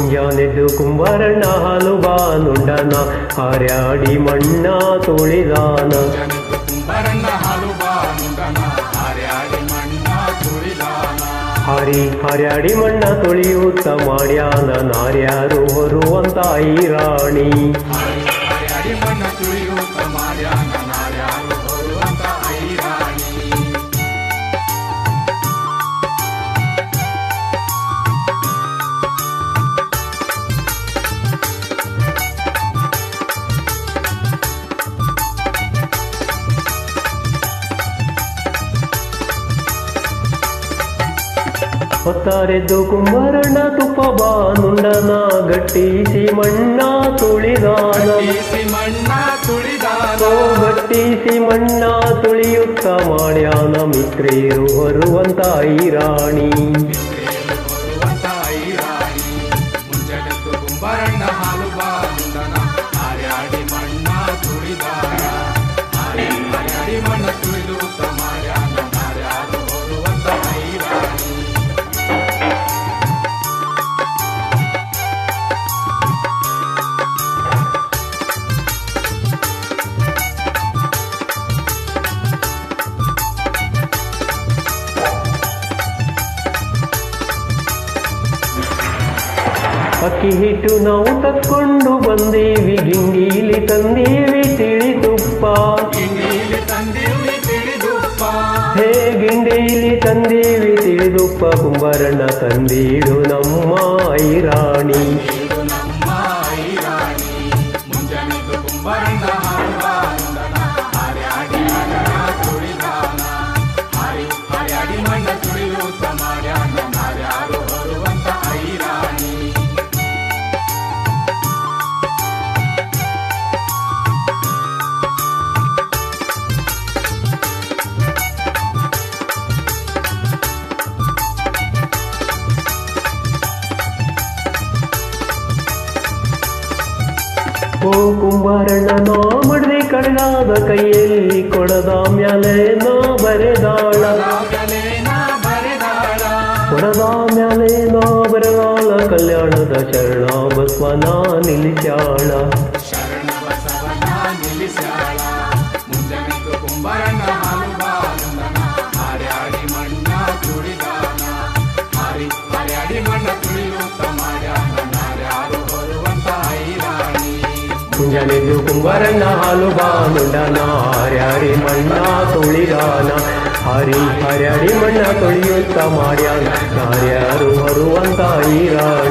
ಮುಂಜಾನೆದ್ದು ಕುಂಬಾರಣ್ಣ ಹಾಲು ಬಾನುಂಡನ ಹಾರ್ಯಾಡಿ ಮಣ್ಣ ತುಳಿದಾನ. ಹಾರ್ಯಾಡಿ ಮಣ್ಣ ತುಳಿಯುತ್ತ ಮಾಡ್ಯಾನ ನಾರ್ಯಾರು ಹೊರುವಂತ ಐರಾಣಿ. ಹೊತ್ತಾರೆದ್ದು ಕುಂಬಾರಣ್ಣ ತುಪ್ಪ ಬಾನುಂಡನ ಗಟ್ಟಿಸಿ ಮಣ್ಣ ತುಳಿದಾನ. ಗಟ್ಟಿಸಿ ಮಣ್ಣ ತುಳಿಯುತ್ತ ಮಾಡ್ಯಾನ ಮಿತ್ರೇರು ಹೊರುವಂತ ಐರಾಣಿ. ಅಕ್ಕಿ ಹಿಟ್ಟು ನಾವು ತಕ್ಕೊಂಡು ಬಂದೀವಿ, ಗಿಂಡೀಲಿ ತಂದೀವಿ ತಿಳಿ ತುಪ್ಪ. ಹೇ ಗಿಂಡೀಲಿ ತಂದೀವಿ ತಿಳಿದುಪ್ಪ, ಕುಂಬಾರಣ್ಣ ತಂದೀಡು ನಮ್ಮ ಐರಾಣಿ. ಓ ಕುಂಬಾರಣ್ಣ ನಾ ಮಡ್ದಿ ಕಡಗಾದ ಕೈಯಲ್ಲಿ ಕೊಡದ ಮ್ಯಾಲೆ ನಾ ಬರೆದಾಳ. ಕೊಡದ ಮ್ಯಾಲೆ ನಾ ಬರೆದಾಳ, ಕಲ್ಯಾಣದ ಶರಣ ಬಸವನ ನಿಲ್ಲಿಸ್ಯಾಳ. ಮುಂಜಾನೆದ್ದು ಕುಂಬಾರಣ್ಣ ಹಾಲು ಬಾನುಂಡನ ಹಾರ್ಯಾಡಿ ಮಣ್ಣ ತುಳಿದಾನ. ಹಾರ್ಯಾಡಿ ಮಣ್ಣ ತುಳಿಯುತ್ತ ಮಾಡ್ಯಾನ ನಾರ್ಯಾರು ಹೊರುವಂತ ಐರಾಣಿ.